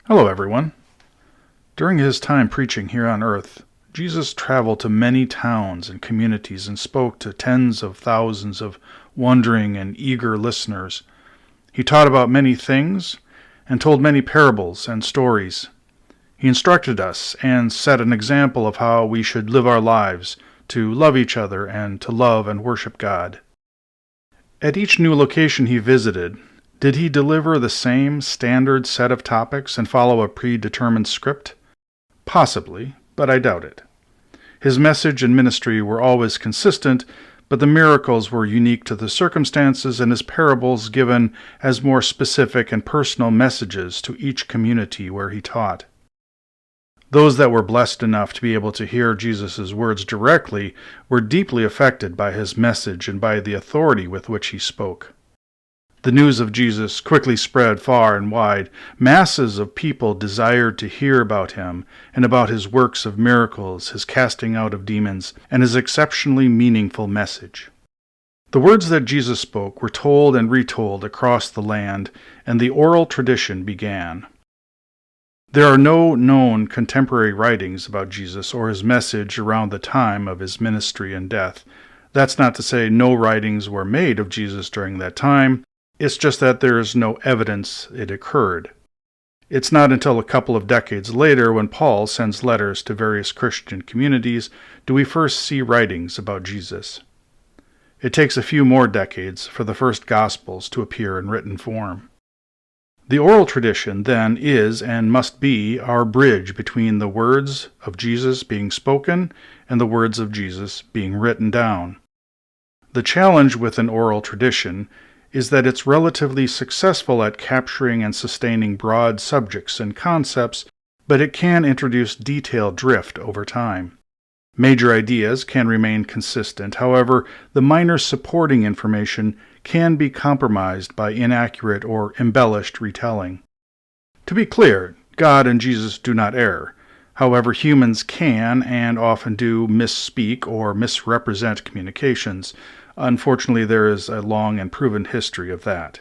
Hello, everyone. During his time preaching here on earth, Jesus traveled to many towns and communities and spoke to tens of thousands of wondering and eager listeners. He taught about many things and told many parables and stories. He instructed us and set an example of how we should live our lives, to love each other and to love and worship God. At each new location he visited, did he deliver the same standard set of topics and follow a predetermined script? Possibly, but I doubt it. His message and ministry were always consistent, but the miracles were unique to the circumstances and his parables given as more specific and personal messages to each community where he taught. Those that were blessed enough to be able to hear Jesus' words directly were deeply affected by his message and by the authority with which he spoke. The news of Jesus quickly spread far and wide. Masses of people desired to hear about him and about his works of miracles, his casting out of demons, and his exceptionally meaningful message. The words that Jesus spoke were told and retold across the land, and the oral tradition began. There are no known contemporary writings about Jesus or his message around the time of his ministry and death. That's not to say no writings were made of Jesus during that time. It's just that there is no evidence it occurred. It's not until a couple of decades later, when Paul sends letters to various Christian communities, do we first see writings about Jesus. It takes a few more decades for the first Gospels to appear in written form. The oral tradition, then, is and must be our bridge between the words of Jesus being spoken and the words of Jesus being written down. The challenge with an oral tradition is that it's relatively successful at capturing and sustaining broad subjects and concepts, but it can introduce detail drift over time. Major ideas can remain consistent. However, the minor supporting information can be compromised by inaccurate or embellished retelling. To be clear, God and Jesus do not err. However, humans can and often do misspeak or misrepresent communications. Unfortunately, there is a long and proven history of that.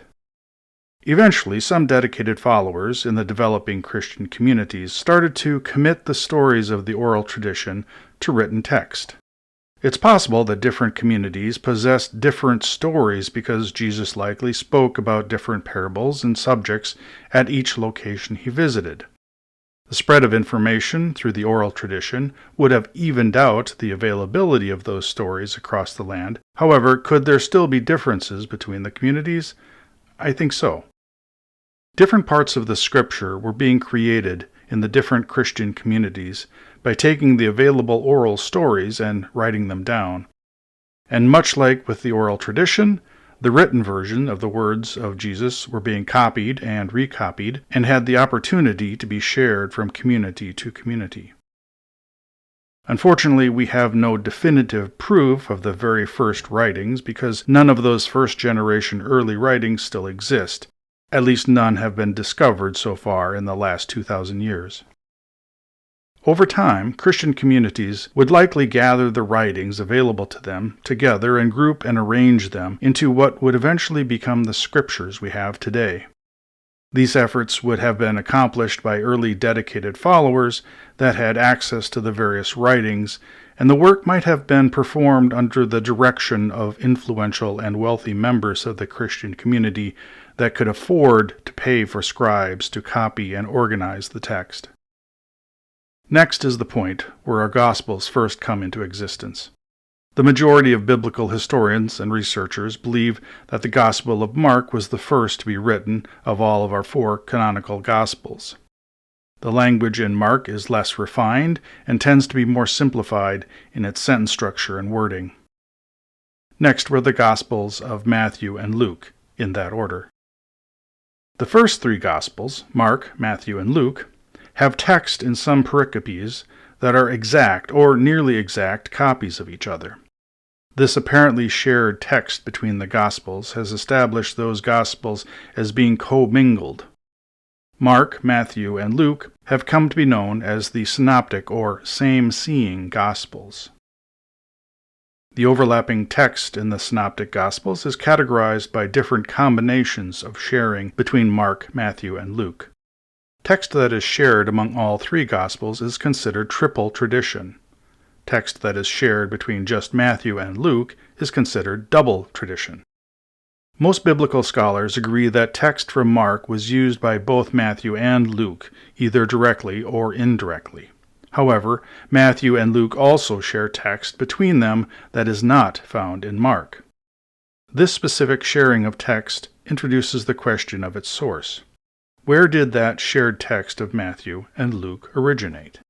Eventually, some dedicated followers in the developing Christian communities started to commit the stories of the oral tradition to written text. It's possible that different communities possessed different stories because Jesus likely spoke about different parables and subjects at each location he visited. The spread of information through the oral tradition would have evened out the availability of those stories across the land. However, could there still be differences between the communities? I think so. Different parts of the Scripture were being created in the different Christian communities by taking the available oral stories and writing them down. And much like with the oral tradition, the written version of the words of Jesus were being copied and recopied and had the opportunity to be shared from community to community. Unfortunately, we have no definitive proof of the very first writings because none of those first-generation early writings still exist. At least none have been discovered so far in the last 2,000 years. Over time, Christian communities would likely gather the writings available to them together and group and arrange them into what would eventually become the scriptures we have today. These efforts would have been accomplished by early dedicated followers that had access to the various writings, and the work might have been performed under the direction of influential and wealthy members of the Christian community that could afford to pay for scribes to copy and organize the text. Next is the point where our Gospels first come into existence. The majority of biblical historians and researchers believe that the Gospel of Mark was the first to be written of all of our 4 canonical Gospels. The language in Mark is less refined and tends to be more simplified in its sentence structure and wording. Next were the Gospels of Matthew and Luke, in that order. The first 3 Gospels, Mark, Matthew, and Luke, have text in some pericopes that are exact or nearly exact copies of each other. This apparently shared text between the Gospels has established those Gospels as being commingled. Mark, Matthew, and Luke have come to be known as the Synoptic or same-seeing Gospels. The overlapping text in the Synoptic Gospels is categorized by different combinations of sharing between Mark, Matthew, and Luke. Text that is shared among all three Gospels is considered triple tradition. Text that is shared between just Matthew and Luke is considered double tradition. Most biblical scholars agree that text from Mark was used by both Matthew and Luke, either directly or indirectly. However, Matthew and Luke also share text between them that is not found in Mark. This specific sharing of text introduces the question of its source. Where did that shared text of Matthew and Luke originate?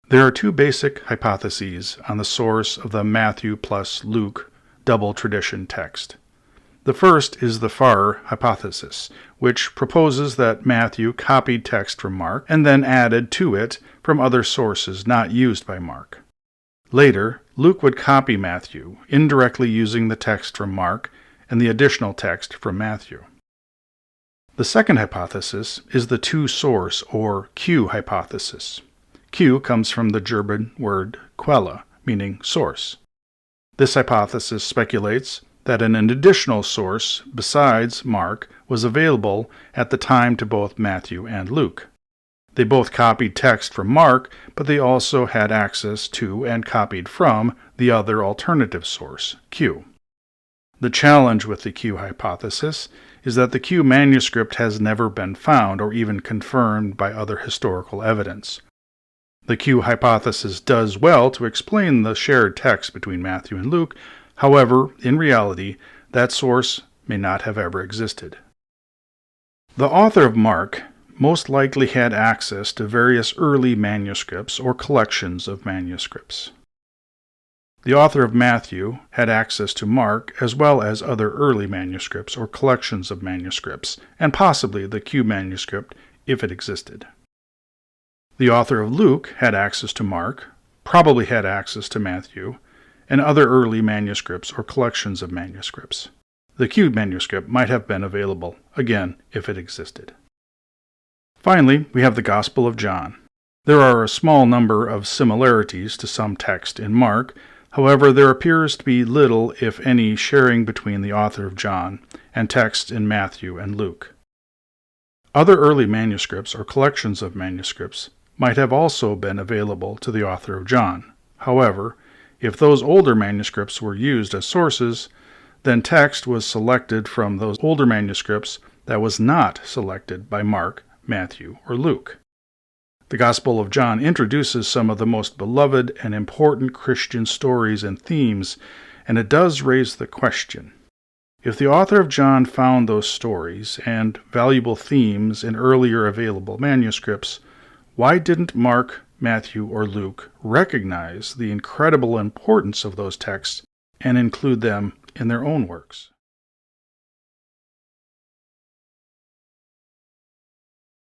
There are two basic hypotheses on the source of the Matthew plus Luke double tradition text. The first is the Farrer hypothesis, which proposes that Matthew copied text from Mark and then added to it from other sources not used by Mark. Later, Luke would copy Matthew, indirectly using the text from Mark and the additional text from Matthew. The second hypothesis is the two-source or Q hypothesis. Q comes from the German word Quelle, meaning source. This hypothesis speculates that an additional source besides Mark was available at the time to both Matthew and Luke. They both copied text from Mark, but they also had access to and copied from the other alternative source, Q. The challenge with the Q hypothesis is that the Q manuscript has never been found or even confirmed by other historical evidence. The Q hypothesis does well to explain the shared text between Matthew and Luke. However, in reality, that source may not have ever existed. The author of Mark most likely had access to various early manuscripts or collections of manuscripts. The author of Matthew had access to Mark as well as other early manuscripts or collections of manuscripts, and possibly the Q manuscript if it existed. The author of Luke had access to Mark, probably had access to Matthew, and other early manuscripts or collections of manuscripts. The Q manuscript might have been available, again, if it existed. Finally, we have the Gospel of John. There are a small number of similarities to some text in Mark. However, there appears to be little, if any, sharing between the author of John and texts in Matthew and Luke. Other early manuscripts or collections of manuscripts might have also been available to the author of John. However, if those older manuscripts were used as sources, then text was selected from those older manuscripts that was not selected by Mark, Matthew, or Luke. The Gospel of John introduces some of the most beloved and important Christian stories and themes, and it does raise the question: if the author of John found those stories and valuable themes in earlier available manuscripts, why didn't Mark, Matthew, or Luke recognize the incredible importance of those texts and include them in their own works?